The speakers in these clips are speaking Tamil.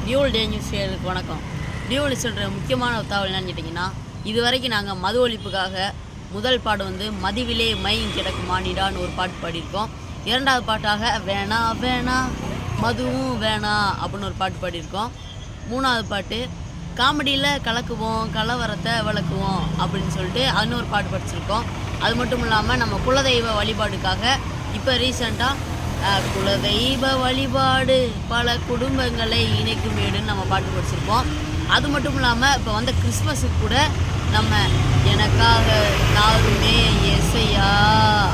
டியூல் டே நியூஸ் சேனலுக்கு வணக்கம். டியூல் சொல்கிற முக்கியமான தகவல் என்னன்னு கேட்டிங்கன்னா, இது வரைக்கும் நாங்கள் மது ஒழிப்புக்காக முதல் பாட்டு வந்து மதிவிலே மையும் கிடக்கு மானிடான்னு ஒரு பாட்டு பாடியிருக்கோம். இரண்டாவது பாட்டாக வேணா வேணா மதுவும் வேணா அப்படின்னு ஒரு பாட்டு பாடியிருக்கோம். மூணாவது பாட்டு காமெடியில் கலக்குவோம் கலவரத்தை விளக்குவோம் அப்படின்னு சொல்லிட்டு இன்னொரு பாட்டு படிச்சிருக்கோம். அது மட்டும் இல்லாமல் நம்ம குலதெய்வ வழிபாடுக்காக இப்போ ரீசெண்டாக குலதெய்வ வழிபாடு பல குடும்பங்களை இணைக்கும் வீடுன்னு நம்ம பாட்டு படிச்சிருப்போம். அது மட்டும் இல்லாமல் இப்போ வந்த கிறிஸ்மஸுக்கு கூட நம்ம எனக்காக யாருமே எஸ்ஐயா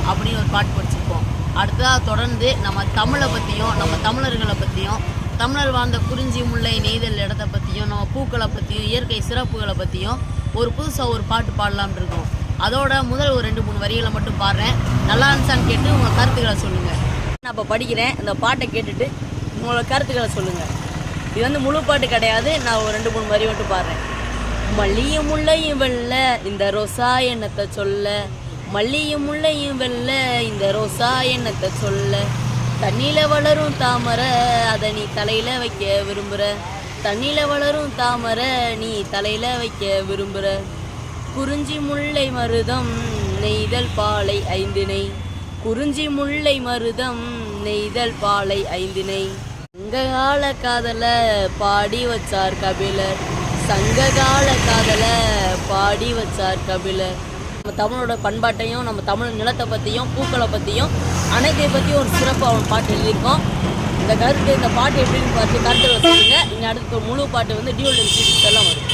அப்படின்னு ஒரு பாட்டு படிச்சிருப்போம். அடுத்ததாக தொடர்ந்து நம்ம தமிழை பற்றியும் நம்ம தமிழர்களை பற்றியும் தமிழர் வாழ்ந்த குறிஞ்சி முல்லை நெய்தல் இடத்த பற்றியும் நம்ம பூக்களை பற்றியும் இயற்கை சிறப்புகளை பற்றியும் ஒரு புதுசாக ஒரு பாட்டு பாடலாம்னு இருக்கோம். அதோட முதல் ஒரு 2-3 வரிகளை மட்டும் பாடுறேன். நல்லா இருந்துச்சான்னு கேட்டு உங்கள் கருத்துக்களை சொல்லுங்கள். நான் இப்போ படிக்கிறேன். இந்த பாட்டை கேட்டுட்டு உங்களோட கருத்துக்களை சொல்லுங்கள். இது வந்து முழு பாட்டு கிடையாது. நான் ஒரு 2-3 வரி மட்டும் பாடுறேன். மல்லியும் முல்லையும் வெள்ள இந்த ரோசா எண்ணத்தை சொல்ல, மல்லியும் முல்லையும் வெள்ள இந்த ரோசா எண்ணத்தை சொல்ல, தண்ணியில் வளரும் தாமரை அதை நீ தலையில் வைக்க விரும்புகிற, தண்ணியில் வளரும் தாமரை நீ தலையில் வைக்க விரும்புகிற, குறிஞ்சி முல்லை மருதம் நெய்தல் பாலை 5 நெய், குறிஞ்சி முல்லை மருதம் நெய்தல் பாலை 5 நெய், சங்ககால காதல பாடி வச்சார் கபிலர், சங்ககால காதல பாடி வச்சார் கபிலர். நம்ம தமிழோட பண்பாட்டையும் நம்ம தமிழ் நிலத்தை பற்றியும் பூக்களை பற்றியும் அனைத்தை பற்றியும் ஒரு சிறப்பாக அவன் பாட்டு எழுதியிருக்கோம். இந்த பாட்டு எப்படின்னு பார்த்து கருத்துக்களை சொல்லுங்கள். இங்கே அடுத்த முழு பாட்டு வந்து டியூல் எல்லாம் வரும்.